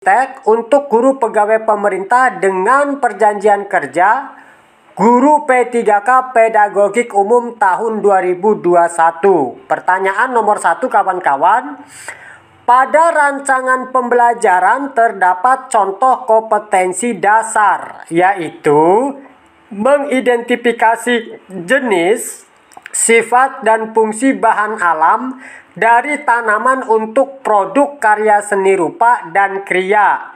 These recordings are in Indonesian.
Ristek untuk guru pegawai pemerintah dengan perjanjian kerja guru P3K Pedagogik Umum tahun 2021. Pertanyaan nomor 1 kawan-kawan. Pada rancangan pembelajaran terdapat contoh kompetensi dasar, yaitu mengidentifikasi jenis, sifat, dan fungsi bahan alam dari tanaman untuk produk karya seni rupa dan kriya.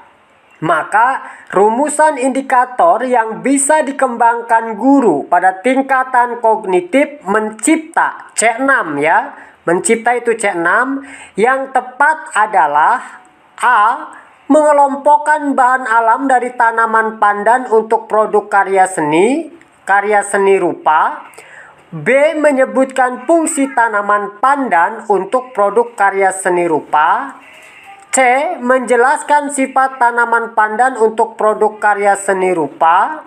Maka rumusan indikator yang bisa dikembangkan guru pada tingkatan kognitif mencipta C6 ya. Mencipta itu C6. Yang tepat adalah A. Mengelompokkan bahan alam dari tanaman pandan untuk produk karya seni rupa. B. Menyebutkan fungsi tanaman pandan untuk produk karya seni rupa. C. Menjelaskan sifat tanaman pandan untuk produk karya seni rupa.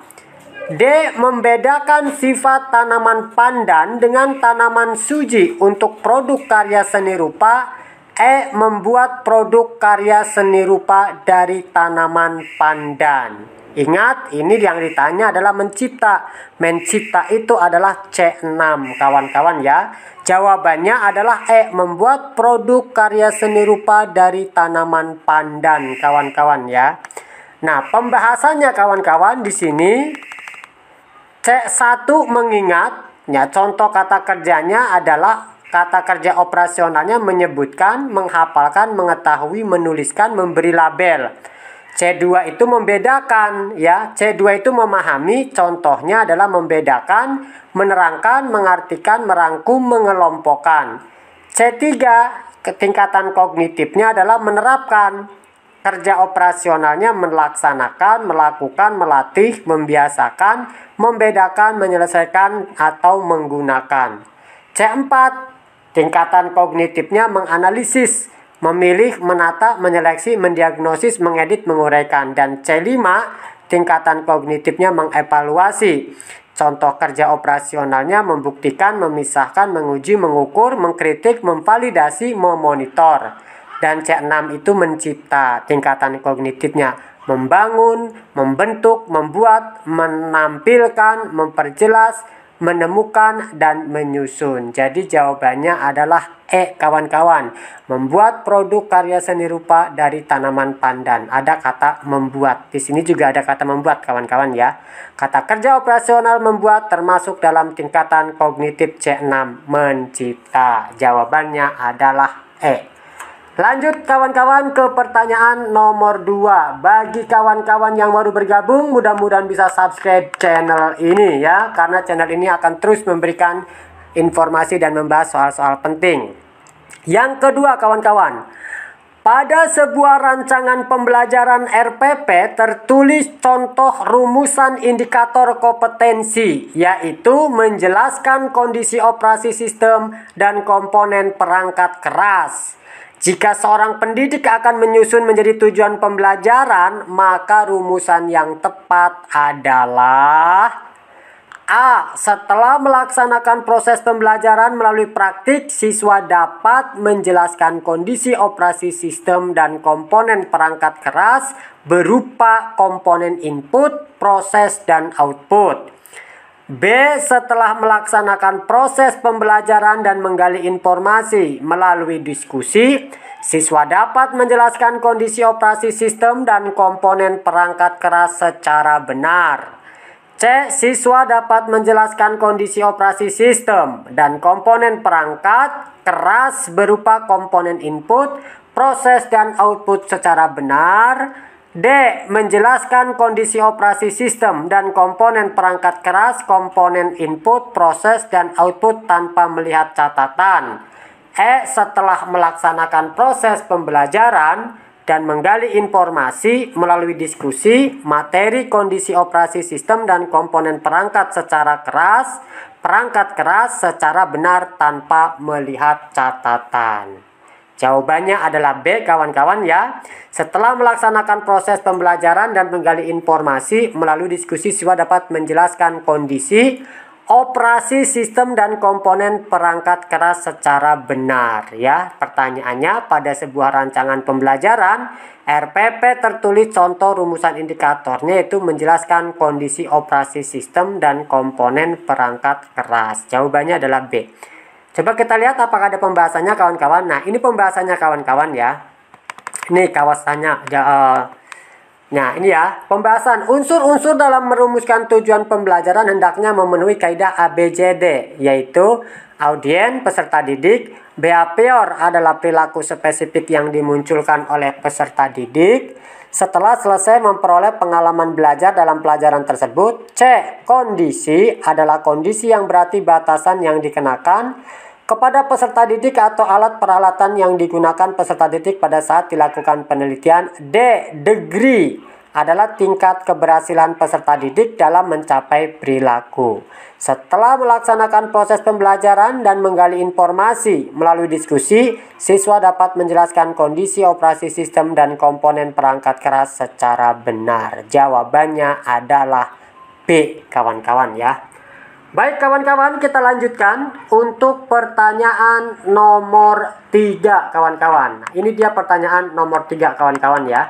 D. Membedakan sifat tanaman pandan dengan tanaman suji untuk produk karya seni rupa. E. Membuat produk karya seni rupa dari tanaman pandan. Ingat, ini yang ditanya adalah mencipta. Mencipta itu adalah C6 kawan-kawan ya. Jawabannya adalah E. Membuat produk karya seni rupa dari tanaman pandan kawan-kawan ya. Nah, pembahasannya kawan-kawan di sini C1 mengingat ya, contoh kata kerjanya adalah kata kerja operasionalnya menyebutkan, menghafalkan, mengetahui, menuliskan, memberi label. C2 itu membedakan ya. C2 itu memahami, contohnya adalah membedakan, menerangkan, mengartikan, merangkum, mengelompokkan. C3 tingkatan kognitifnya adalah menerapkan. Kerja operasionalnya melaksanakan, melakukan, melatih, membiasakan, membedakan, menyelesaikan, atau menggunakan. C4 tingkatan kognitifnya menganalisis, memilih, menata, menyeleksi, mendiagnosis, mengedit, menguraikan. Dan C5 tingkatan kognitifnya mengevaluasi. Contoh kerja operasionalnya membuktikan, memisahkan, menguji, mengukur, mengkritik, memvalidasi, memonitor. Dan C6 itu mencipta tingkatan kognitifnya membangun, membentuk, membuat, menampilkan, memperjelas, menemukan, dan menyusun. Jadi jawabannya adalah E kawan-kawan. Membuat produk karya seni rupa dari tanaman pandan. Ada kata membuat. Di sini juga ada kata membuat kawan-kawan ya. Kata kerja operasional membuat termasuk dalam tingkatan kognitif C6 mencipta. Jawabannya adalah E. Lanjut kawan-kawan ke pertanyaan nomor 2. Bagi kawan-kawan yang baru bergabung, mudah-mudahan bisa subscribe channel ini ya, karena channel ini akan terus memberikan informasi dan membahas soal-soal penting. Yang kedua kawan-kawan, pada sebuah rancangan pembelajaran RPP tertulis contoh rumusan indikator kompetensi, yaitu menjelaskan kondisi operasi sistem dan komponen perangkat keras. Jika seorang pendidik akan menyusun menjadi tujuan pembelajaran, maka rumusan yang tepat adalah A. Setelah melaksanakan proses pembelajaran melalui praktik, siswa dapat menjelaskan kondisi operasi sistem dan komponen perangkat keras berupa komponen input, proses, dan output. B. Setelah melaksanakan proses pembelajaran dan menggali informasi melalui diskusi, siswa dapat menjelaskan kondisi operasi sistem dan komponen perangkat keras secara benar. C. Siswa dapat menjelaskan kondisi operasi sistem dan komponen perangkat keras berupa komponen input, proses, dan output secara benar. D. Menjelaskan kondisi operasi sistem dan komponen perangkat keras, komponen input, proses, dan output tanpa melihat catatan. E. Setelah melaksanakan proses pembelajaran dan menggali informasi melalui diskusi, materi kondisi operasi sistem dan komponen perangkat keras secara benar tanpa melihat catatan. Jawabannya adalah B kawan-kawan ya. Setelah melaksanakan proses pembelajaran dan menggali informasi melalui diskusi, siswa dapat menjelaskan kondisi operasi sistem dan komponen perangkat keras secara benar ya. Pertanyaannya, pada sebuah rancangan pembelajaran RPP tertulis contoh rumusan indikatornya, yaitu menjelaskan kondisi operasi sistem dan komponen perangkat keras. Jawabannya adalah B. Coba kita lihat apakah ada pembahasannya kawan-kawan. Nah, ini pembahasannya kawan-kawan ya. Ini kawasannya. Nah, ini ya, pembahasan unsur-unsur dalam merumuskan tujuan pembelajaran hendaknya memenuhi kaidah ABCD, yaitu audien, peserta didik, behavior adalah perilaku spesifik yang dimunculkan oleh peserta didik setelah selesai memperoleh pengalaman belajar dalam pelajaran tersebut. C. Kondisi adalah kondisi yang berarti batasan yang dikenakan kepada peserta didik atau alat peralatan yang digunakan peserta didik pada saat dilakukan penelitian. D. Degree adalah tingkat keberhasilan peserta didik dalam mencapai perilaku. Setelah melaksanakan proses pembelajaran dan menggali informasi melalui diskusi, siswa dapat menjelaskan kondisi operasi sistem dan komponen perangkat keras secara benar. Jawabannya adalah B, kawan-kawan ya. Baik kawan-kawan, kita lanjutkan untuk pertanyaan nomor 3 kawan-kawan. Nah, ini dia pertanyaan nomor 3 kawan-kawan ya.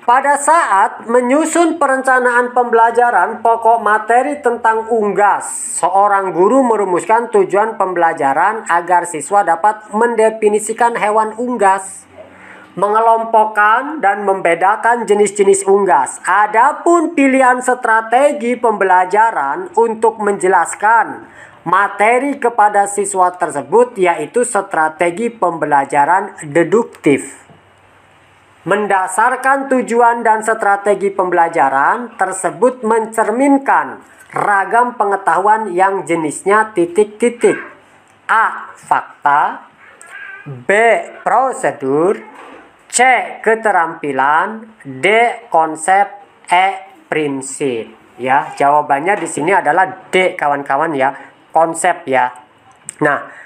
Pada saat menyusun perencanaan pembelajaran pokok materi tentang unggas, seorang guru merumuskan tujuan pembelajaran agar siswa dapat mendefinisikan hewan unggas, mengelompokkan dan membedakan jenis-jenis unggas. Adapun pilihan strategi pembelajaran untuk menjelaskan materi kepada siswa tersebut yaitu strategi pembelajaran deduktif. Mendasarkan tujuan dan strategi pembelajaran tersebut mencerminkan ragam pengetahuan yang jenisnya titik-titik. A. Fakta, B. Prosedur, C. Keterampilan, D. Konsep, E. Prinsip. Ya, jawabannya di sini adalah D kawan-kawan ya, konsep ya. Nah,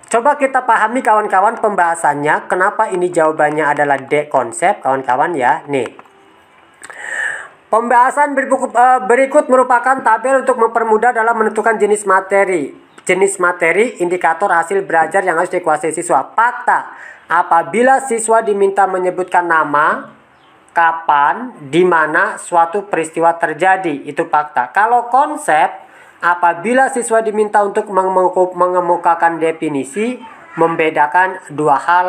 coba kita pahami kawan-kawan pembahasannya. Kenapa ini jawabannya adalah D, konsep kawan-kawan ya. Nih, pembahasan berikut merupakan tabel untuk mempermudah dalam menentukan jenis materi. Jenis materi, indikator hasil belajar yang harus dikuasai siswa. Fakta, apabila siswa diminta menyebutkan nama, kapan, di mana suatu peristiwa terjadi, itu fakta. Kalau konsep, apabila siswa diminta untuk mengemukakan definisi, membedakan dua hal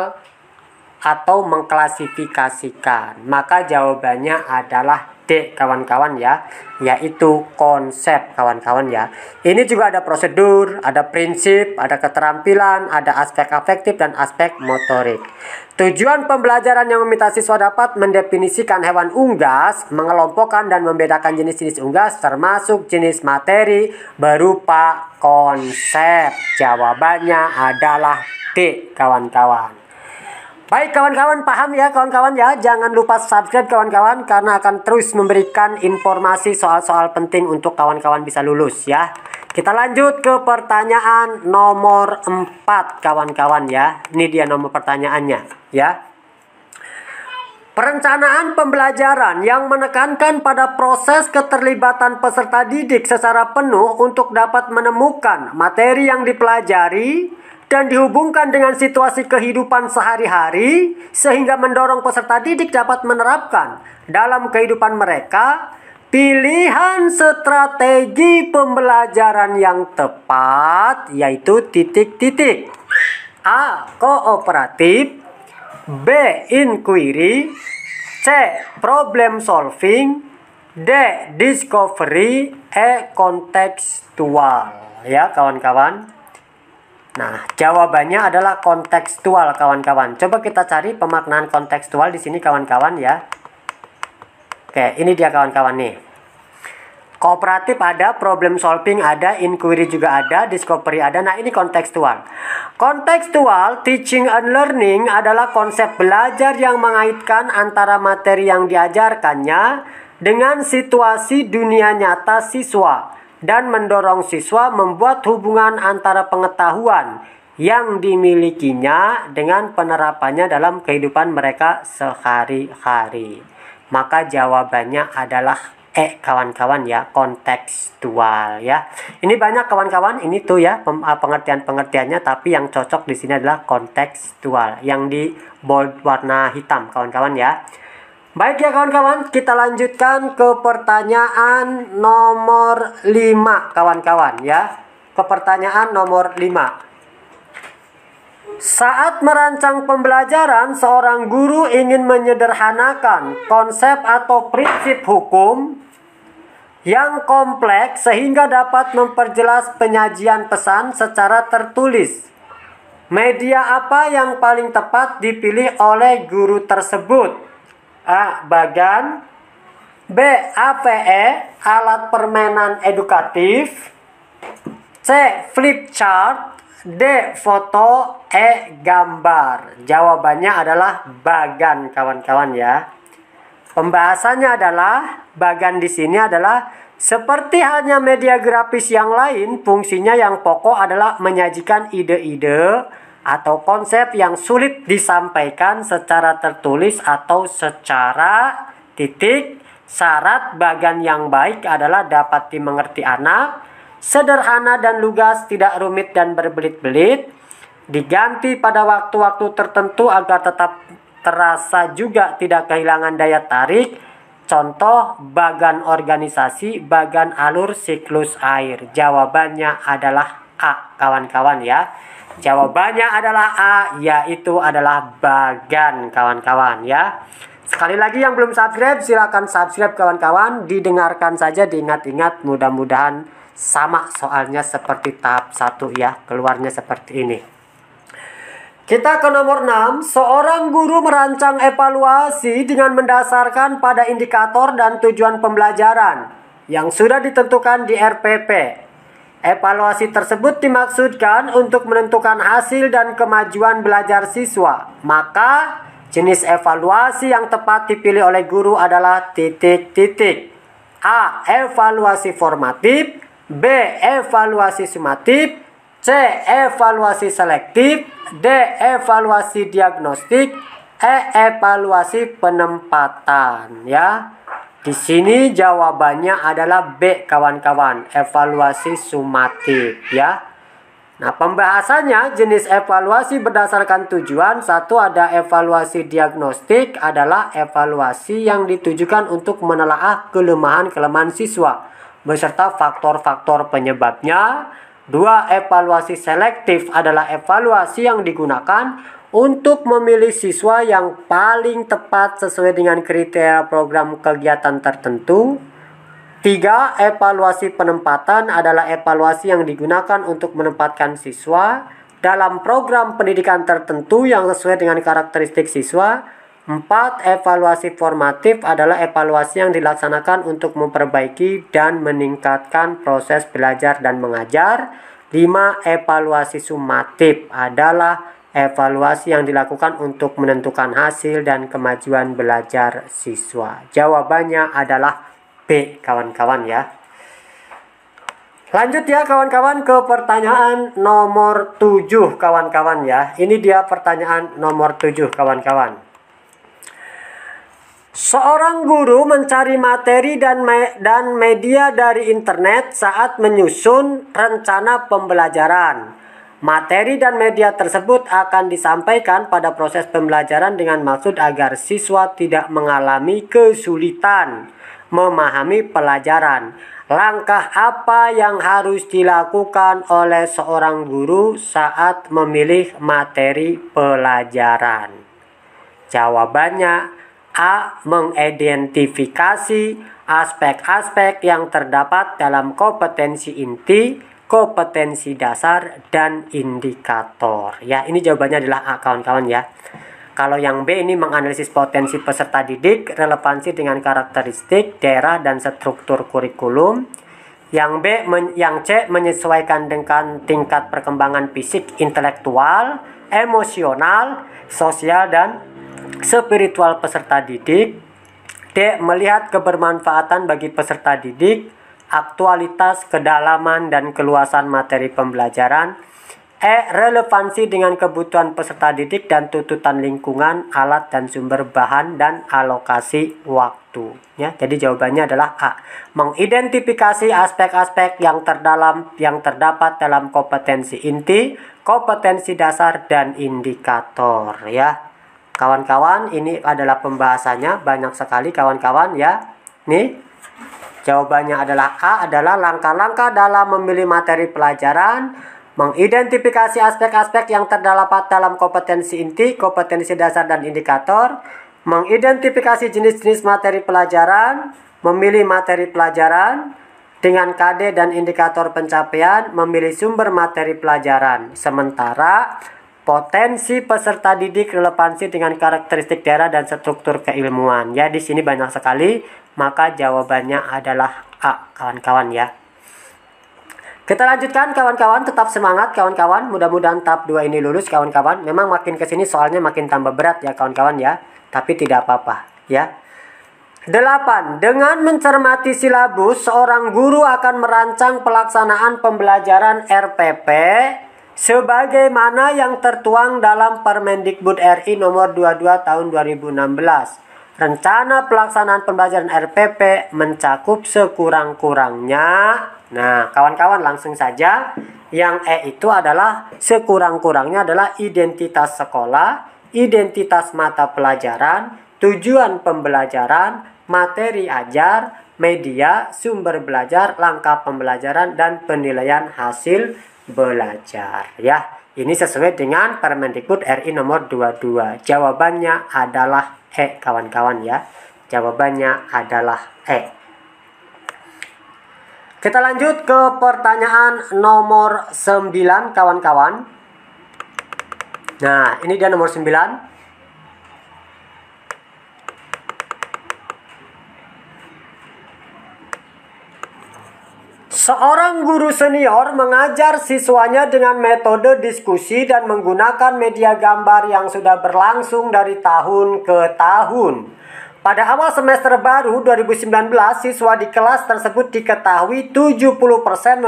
atau mengklasifikasikan, maka jawabannya adalah D kawan-kawan ya, yaitu konsep kawan-kawan ya. Ini juga ada prosedur, ada prinsip, ada keterampilan, ada aspek afektif dan aspek motorik. Tujuan pembelajaran yang meminta siswa dapat mendefinisikan hewan unggas, mengelompokkan dan membedakan jenis-jenis unggas termasuk jenis materi berupa konsep. Jawabannya adalah D kawan-kawan. Baik kawan-kawan, paham ya kawan-kawan ya. Jangan lupa subscribe kawan-kawan, karena akan terus memberikan informasi soal-soal penting untuk kawan-kawan bisa lulus ya. Kita lanjut ke pertanyaan nomor 4 kawan-kawan ya. Ini dia nomor pertanyaannya ya. Perencanaan pembelajaran yang menekankan pada proses keterlibatan peserta didik secara penuh untuk dapat menemukan materi yang dipelajari dan dihubungkan dengan situasi kehidupan sehari-hari sehingga mendorong peserta didik dapat menerapkan dalam kehidupan mereka. Pilihan strategi pembelajaran yang tepat yaitu titik-titik. A. Kooperatif, B. Inquiry, C. Problem solving, D. Discovery, E. Kontekstual. Ya kawan-kawan. Nah, jawabannya adalah kontekstual kawan-kawan. Coba kita cari pemaknaan kontekstual di sini kawan-kawan ya. Oke, ini dia kawan-kawan nih. Kooperatif ada, problem solving ada, inquiry juga ada, discovery ada. Nah, ini kontekstual. Kontekstual teaching and learning adalah konsep belajar yang mengaitkan antara materi yang diajarkannya dengan situasi dunia nyata siswa dan mendorong siswa membuat hubungan antara pengetahuan yang dimilikinya dengan penerapannya dalam kehidupan mereka sehari-hari. Maka jawabannya adalah kawan-kawan ya, kontekstual ya. Ini banyak kawan-kawan, ini tuh ya pengertian-pengertiannya, tapi yang cocok di sini adalah kontekstual yang di bold warna hitam kawan-kawan ya. Baik ya kawan-kawan, kita lanjutkan ke pertanyaan nomor 5 kawan-kawan ya. Ke pertanyaan nomor 5. Saat merancang pembelajaran, seorang guru ingin menyederhanakan konsep atau prinsip hukum yang kompleks sehingga dapat memperjelas penyajian pesan secara tertulis. Media apa yang paling tepat dipilih oleh guru tersebut? A. Bagan. B. APE, alat permainan edukatif. C. Flip chart. D. Foto. E. Gambar. Jawabannya adalah bagan kawan-kawan ya. Pembahasannya adalah bagan di sini adalah seperti halnya media grafis yang lain, fungsinya yang pokok adalah menyajikan ide-ide atau konsep yang sulit disampaikan secara tertulis atau secara titik. Syarat bagan yang baik adalah dapat dimengerti anak, sederhana dan lugas, tidak rumit dan berbelit-belit, diganti pada waktu-waktu tertentu agar tetap terasa juga tidak kehilangan daya tarik. Contoh bagan organisasi, bagan alur siklus air. Jawabannya adalah A kawan-kawan ya. Jawabannya adalah A, yaitu adalah bagan kawan-kawan ya. Sekali lagi yang belum subscribe, silakan subscribe kawan-kawan. Didengarkan saja, diingat-ingat, mudah-mudahan sama soalnya seperti tahap 1 ya, keluarnya seperti ini. Kita ke nomor 6. Seorang guru merancang evaluasi dengan mendasarkan pada indikator dan tujuan pembelajaran yang sudah ditentukan di RPP. Evaluasi tersebut dimaksudkan untuk menentukan hasil dan kemajuan belajar siswa. Maka jenis evaluasi yang tepat dipilih oleh guru adalah titik-titik. A. Evaluasi formatif. B. Evaluasi sumatif. C. Evaluasi selektif. D. Evaluasi diagnostik. E. Evaluasi penempatan ya. Di sini jawabannya adalah B kawan-kawan, evaluasi sumatif ya. Nah, pembahasannya jenis evaluasi berdasarkan tujuan. Satu, ada evaluasi diagnostik, adalah evaluasi yang ditujukan untuk menelaah kelemahan-kelemahan siswa beserta faktor-faktor penyebabnya. Dua, evaluasi selektif adalah evaluasi yang digunakan untuk memilih siswa yang paling tepat sesuai dengan kriteria program kegiatan tertentu. 3. Evaluasi penempatan adalah evaluasi yang digunakan untuk menempatkan siswa dalam program pendidikan tertentu yang sesuai dengan karakteristik siswa. 4. Evaluasi formatif adalah evaluasi yang dilaksanakan untuk memperbaiki dan meningkatkan proses belajar dan mengajar. 5. Evaluasi sumatif adalah evaluasi yang dilakukan untuk menentukan hasil dan kemajuan belajar siswa. Jawabannya adalah B kawan-kawan ya. Lanjut ya kawan-kawan ke pertanyaan nomor 7 kawan-kawan ya. Ini dia pertanyaan nomor 7 kawan-kawan. Seorang guru mencari materi dan media dari internet saat menyusun rencana pembelajaran. Materi dan media tersebut akan disampaikan pada proses pembelajaran dengan maksud agar siswa tidak mengalami kesulitan memahami pelajaran. Langkah apa yang harus dilakukan oleh seorang guru saat memilih materi pelajaran? Jawabannya A. Mengidentifikasi aspek-aspek yang terdapat dalam kompetensi inti, kompetensi dasar, dan indikator. Ya, ini jawabannya adalah A kawan-kawan ya. Kalau yang B ini menganalisis potensi peserta didik, relevansi dengan karakteristik, daerah, dan struktur kurikulum. Yang C menyesuaikan dengan tingkat perkembangan fisik, intelektual, emosional, sosial, dan spiritual peserta didik. D. Melihat kebermanfaatan bagi peserta didik, aktualitas, kedalaman, dan keluasan materi pembelajaran. Relevansi dengan kebutuhan peserta didik dan tuntutan lingkungan, alat dan sumber bahan, dan alokasi waktu. Ya, jadi jawabannya adalah A. Mengidentifikasi aspek-aspek yang terdapat dalam kompetensi inti, kompetensi dasar, dan indikator. Ya, kawan-kawan, ini adalah pembahasannya, banyak sekali kawan-kawan ya. Nih, jawabannya adalah A, adalah langkah-langkah dalam memilih materi pelajaran, mengidentifikasi aspek-aspek yang terdapat dalam kompetensi inti, kompetensi dasar, dan indikator, mengidentifikasi jenis-jenis materi pelajaran, memilih materi pelajaran dengan KD dan indikator pencapaian, memilih sumber materi pelajaran. Sementara potensi peserta didik, relevansi dengan karakteristik daerah dan struktur keilmuan. Ya, di sini banyak sekali, maka jawabannya adalah A, kawan-kawan ya. Kita lanjutkan kawan-kawan, tetap semangat kawan-kawan, mudah-mudahan tahap 2 ini lulus kawan-kawan. Memang makin kesini soalnya makin tambah berat ya kawan-kawan ya, tapi tidak apa-apa ya. 8. Dengan mencermati silabus, seorang guru akan merancang pelaksanaan pembelajaran RPP sebagaimana yang tertuang dalam Permendikbud RI nomor 22 tahun 2016. Rencana pelaksanaan pembelajaran RPP mencakup sekurang-kurangnya. Nah, kawan-kawan langsung saja. Yang E itu adalah sekurang-kurangnya adalah identitas sekolah, identitas mata pelajaran, tujuan pembelajaran, materi ajar, media, sumber belajar, langkah pembelajaran, dan penilaian hasil belajar. Ya, ini sesuai dengan Permendikbud RI nomor 22. Jawabannya adalah E, kawan-kawan ya. Jawabannya adalah E. Kita lanjut ke pertanyaan nomor 9, kawan-kawan. Nah, ini dia nomor 9. Seorang guru senior mengajar siswanya dengan metode diskusi dan menggunakan media gambar yang sudah berlangsung dari tahun ke tahun. Pada awal semester baru 2019, siswa di kelas tersebut diketahui 70%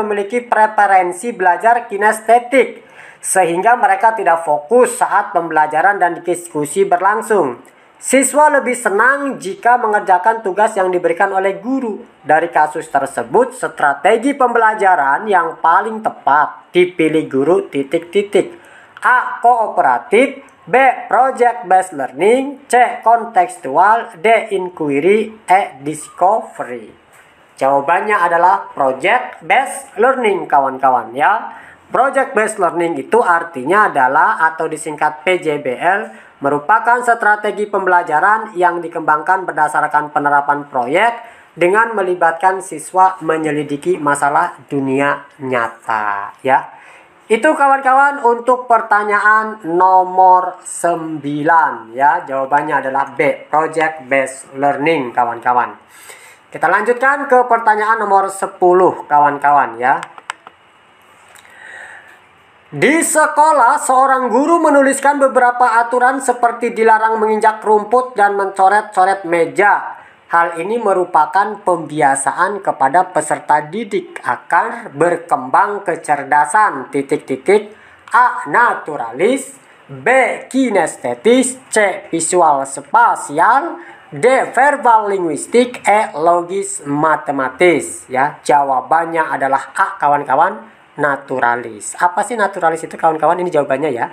memiliki preferensi belajar kinestetik, sehingga mereka tidak fokus saat pembelajaran dan diskusi berlangsung. Siswa lebih senang jika mengerjakan tugas yang diberikan oleh guru. Dari kasus tersebut, strategi pembelajaran yang paling tepat dipilih guru ... A. Kooperatif, B. Project based learning, C. Kontekstual, D. Inquiry, E. Discovery. Jawabannya adalah project based learning kawan-kawan ya. Project based learning itu artinya adalah atau disingkat PJBL, merupakan strategi pembelajaran yang dikembangkan berdasarkan penerapan proyek dengan melibatkan siswa menyelidiki masalah dunia nyata ya. Itu kawan-kawan untuk pertanyaan nomor 9 ya. Jawabannya adalah B, project based learning kawan-kawan. Kita lanjutkan ke pertanyaan nomor 10 kawan-kawan ya. Di sekolah, seorang guru menuliskan beberapa aturan seperti dilarang menginjak rumput dan mencoret-coret meja. Hal ini merupakan pembiasaan kepada peserta didik akan berkembang kecerdasan ... A. Naturalis, B. Kinestetis, C. Visual spasial, D. Verbal linguistik, E. Logis matematis ya. Jawabannya adalah A kawan-kawan, naturalis. Apa sih naturalis itu kawan-kawan? Ini jawabannya ya.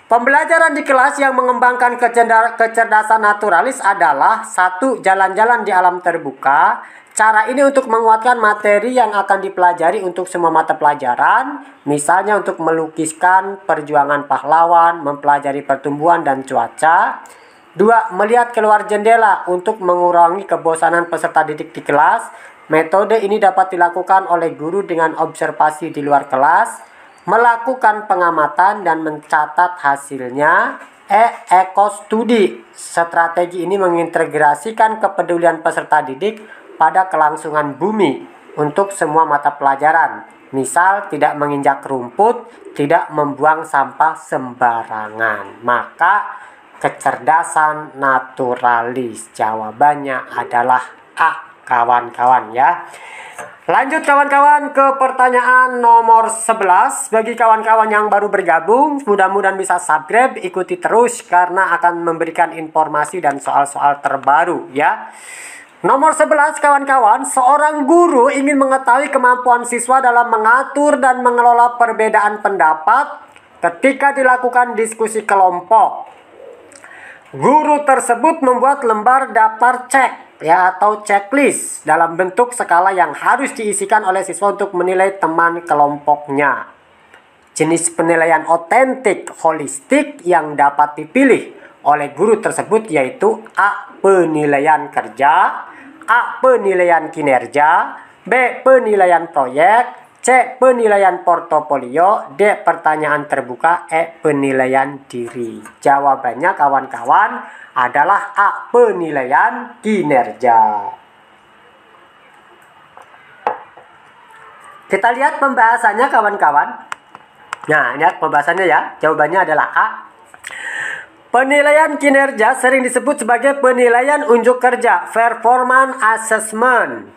Pembelajaran di kelas yang mengembangkan kecerdasan naturalis adalah 1. Jalan-jalan di alam terbuka. Cara ini untuk menguatkan materi yang akan dipelajari untuk semua mata pelajaran. Misalnya untuk melukiskan perjuangan pahlawan, mempelajari pertumbuhan dan cuaca. 2. Melihat keluar jendela untuk mengurangi kebosanan peserta didik di kelas. Metode ini dapat dilakukan oleh guru dengan observasi di luar kelas, melakukan pengamatan dan mencatat hasilnya. E. Ekostudi. Strategi ini mengintegrasikan kepedulian peserta didik pada kelangsungan bumi untuk semua mata pelajaran. Misal, tidak menginjak rumput, tidak membuang sampah sembarangan. Maka, kecerdasan naturalis. Jawabannya adalah A kawan-kawan ya. Lanjut kawan-kawan ke pertanyaan nomor 11. Bagi kawan-kawan yang baru bergabung, mudah-mudahan bisa subscribe, ikuti terus karena akan memberikan informasi dan soal-soal terbaru ya. Nomor 11 kawan-kawan, seorang guru ingin mengetahui kemampuan siswa dalam mengatur dan mengelola perbedaan pendapat ketika dilakukan diskusi kelompok. Guru tersebut membuat lembar daftar cek ya atau checklist dalam bentuk skala yang harus diisikan oleh siswa untuk menilai teman kelompoknya. Jenis penilaian otentik holistik yang dapat dipilih oleh guru tersebut yaitu A. Penilaian kerja, A. Penilaian kinerja, B. Penilaian proyek, C. Penilaian portofolio, D. Pertanyaan terbuka, E. Penilaian diri. Jawabannya kawan-kawan adalah A. Penilaian kinerja. Kita lihat pembahasannya kawan-kawan. Nah, lihat pembahasannya ya. Jawabannya adalah A. Penilaian kinerja sering disebut sebagai penilaian unjuk kerja, performance assessment.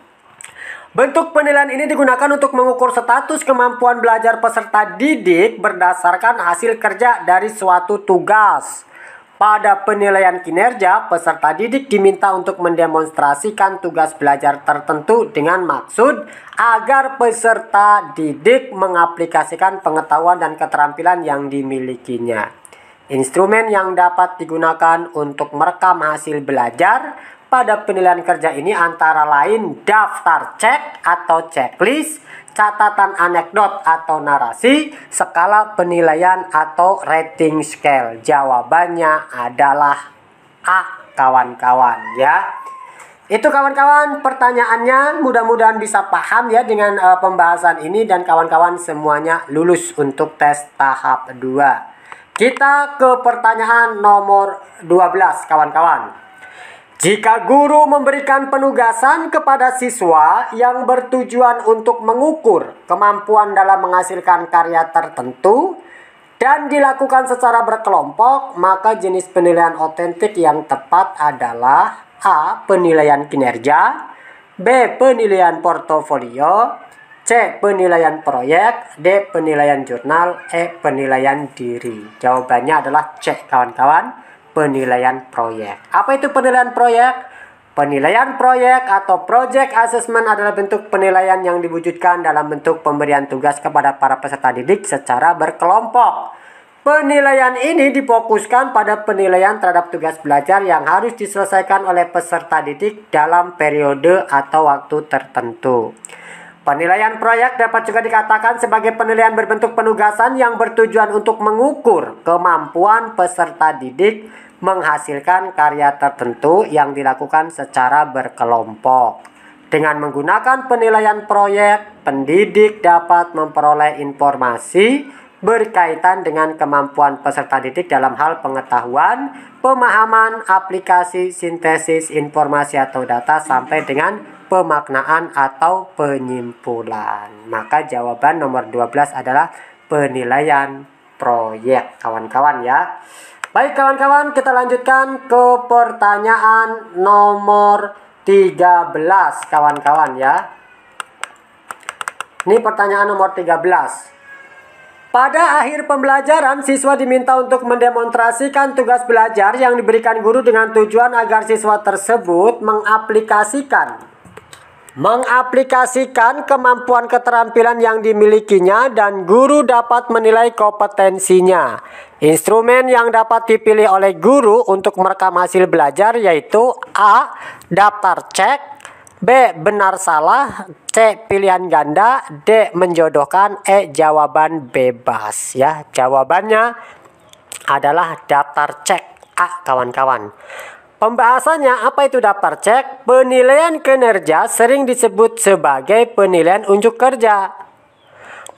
Bentuk penilaian ini digunakan untuk mengukur status kemampuan belajar peserta didik berdasarkan hasil kerja dari suatu tugas. Pada penilaian kinerja, peserta didik diminta untuk mendemonstrasikan tugas belajar tertentu dengan maksud agar peserta didik mengaplikasikan pengetahuan dan keterampilan yang dimilikinya. Instrumen yang dapat digunakan untuk merekam hasil belajar pada penilaian kerja ini antara lain daftar cek atau checklist, catatan anekdot atau narasi, skala penilaian atau rating scale. Jawabannya adalah A kawan-kawan ya. Itu kawan-kawan pertanyaannya, mudah-mudahan bisa paham ya dengan pembahasan ini dan kawan-kawan semuanya lulus untuk tes tahap 2. Kita ke pertanyaan nomor 12 kawan-kawan. Jika guru memberikan penugasan kepada siswa yang bertujuan untuk mengukur kemampuan dalam menghasilkan karya tertentu dan dilakukan secara berkelompok, maka jenis penilaian otentik yang tepat adalah A. Penilaian kinerja, B. Penilaian portofolio, C. Penilaian proyek, D. Penilaian jurnal, E. Penilaian diri. Jawabannya adalah C kawan-kawan. Penilaian proyek. Apa itu penilaian proyek? Penilaian proyek atau project assessment adalah bentuk penilaian yang diwujudkan dalam bentuk pemberian tugas kepada para peserta didik secara berkelompok. Penilaian ini difokuskan pada penilaian terhadap tugas belajar yang harus diselesaikan oleh peserta didik dalam periode atau waktu tertentu. Penilaian proyek dapat juga dikatakan sebagai penilaian berbentuk penugasan yang bertujuan untuk mengukur kemampuan peserta didik menghasilkan karya tertentu yang dilakukan secara berkelompok. Dengan menggunakan penilaian proyek, pendidik dapat memperoleh informasi berkaitan dengan kemampuan peserta didik dalam hal pengetahuan, pemahaman, aplikasi, sintesis informasi atau data sampai dengan pemaknaan atau penyimpulan. Maka jawaban nomor 12 adalah penilaian proyek kawan-kawan ya. Baik kawan-kawan, kita lanjutkan ke pertanyaan nomor 13 kawan-kawan ya. Ini pertanyaan nomor 13. Pada akhir pembelajaran, siswa diminta untuk mendemonstrasikan tugas belajar yang diberikan guru dengan tujuan agar siswa tersebut mengaplikasikan kemampuan keterampilan yang dimilikinya dan guru dapat menilai kompetensinya. Instrumen yang dapat dipilih oleh guru untuk merekam hasil belajar yaitu A. Daftar cek, B. Benar salah, C. Pilihan ganda, D. Menjodohkan, E. Jawaban bebas ya. Jawabannya adalah daftar cek A kawan-kawan. Pembahasannya apa itu daftar cek? Penilaian kinerja sering disebut sebagai penilaian unjuk kerja.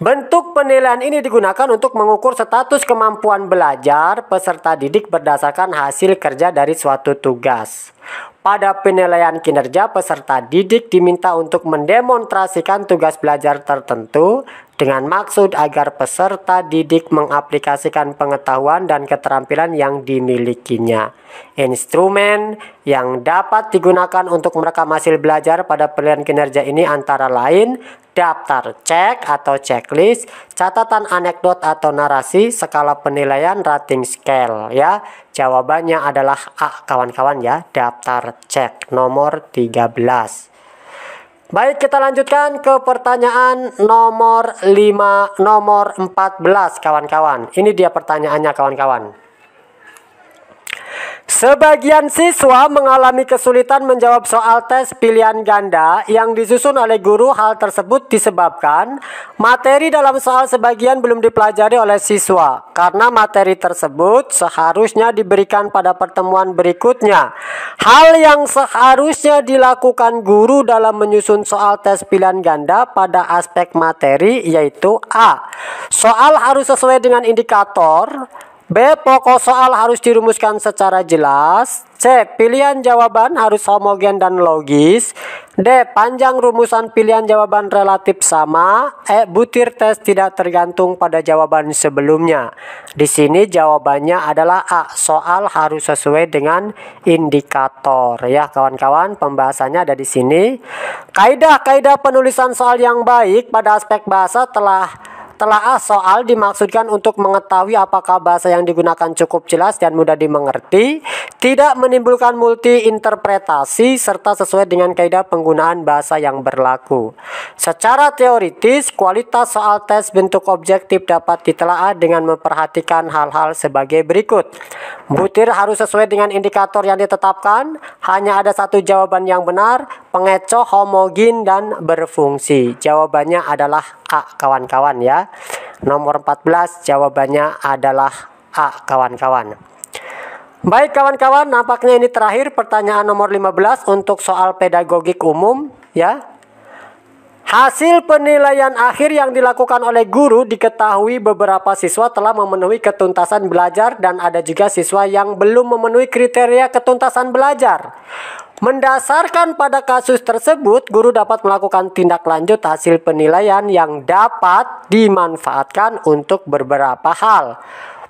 Bentuk penilaian ini digunakan untuk mengukur status kemampuan belajar peserta didik berdasarkan hasil kerja dari suatu tugas. Pada penilaian kinerja, peserta didik diminta untuk mendemonstrasikan tugas belajar tertentu dengan maksud agar peserta didik mengaplikasikan pengetahuan dan keterampilan yang dimilikinya. Instrumen yang dapat digunakan untuk merekam hasil belajar pada penilaian kinerja ini antara lain daftar cek atau checklist, catatan anekdot atau narasi, skala penilaian, rating scale ya. Jawabannya adalah A kawan-kawan ya, daftar cek nomor 13. Baik, kita lanjutkan ke pertanyaan nomor 14 kawan-kawan. Ini dia pertanyaannya kawan-kawan. Sebagian siswa mengalami kesulitan menjawab soal tes pilihan ganda yang disusun oleh guru. Hal tersebut disebabkan materi dalam soal sebagian belum dipelajari oleh siswa. Karena materi tersebut seharusnya diberikan pada pertemuan berikutnya. Hal yang seharusnya dilakukan guru dalam menyusun soal tes pilihan ganda pada aspek materi yaitu A. Soal harus sesuai dengan indikator. B. Pokok soal harus dirumuskan secara jelas. C. Pilihan jawaban harus homogen dan logis. D. Panjang rumusan pilihan jawaban relatif sama. E. Butir tes tidak tergantung pada jawaban sebelumnya. Di sini jawabannya adalah A. Soal harus sesuai dengan indikator ya kawan-kawan. Pembahasannya ada di sini. Kaidah-kaidah penulisan soal yang baik pada aspek bahasa telah soal dimaksudkan untuk mengetahui apakah bahasa yang digunakan cukup jelas dan mudah dimengerti, tidak menimbulkan multi interpretasi, serta sesuai dengan kaidah penggunaan bahasa yang berlaku. Secara teoritis, kualitas soal tes bentuk objektif dapat ditelaah dengan memperhatikan hal-hal sebagai berikut. Butir harus sesuai dengan indikator yang ditetapkan, hanya ada satu jawaban yang benar, pengecoh, homogen, dan berfungsi. Jawabannya adalah A kawan-kawan ya. Nomor 14 jawabannya adalah A kawan-kawan. Baik kawan-kawan, nampaknya ini terakhir pertanyaan nomor 15 untuk soal pedagogik umum ya. Hasil penilaian akhir yang dilakukan oleh guru diketahui beberapa siswa telah memenuhi ketuntasan belajar dan ada juga siswa yang belum memenuhi kriteria ketuntasan belajar. Mendasarkan pada kasus tersebut, guru dapat melakukan tindak lanjut hasil penilaian yang dapat dimanfaatkan untuk beberapa hal.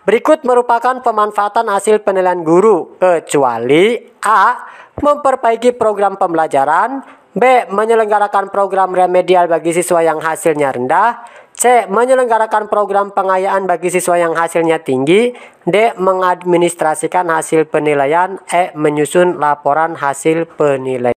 Berikut merupakan pemanfaatan hasil penilaian guru, kecuali A. Memperbaiki program pembelajaran. B. Menyelenggarakan program remedial bagi siswa yang hasilnya rendah. C. Menyelenggarakan program pengayaan bagi siswa yang hasilnya tinggi. D. Mengadministrasikan hasil penilaian. E. Menyusun laporan hasil penilaian.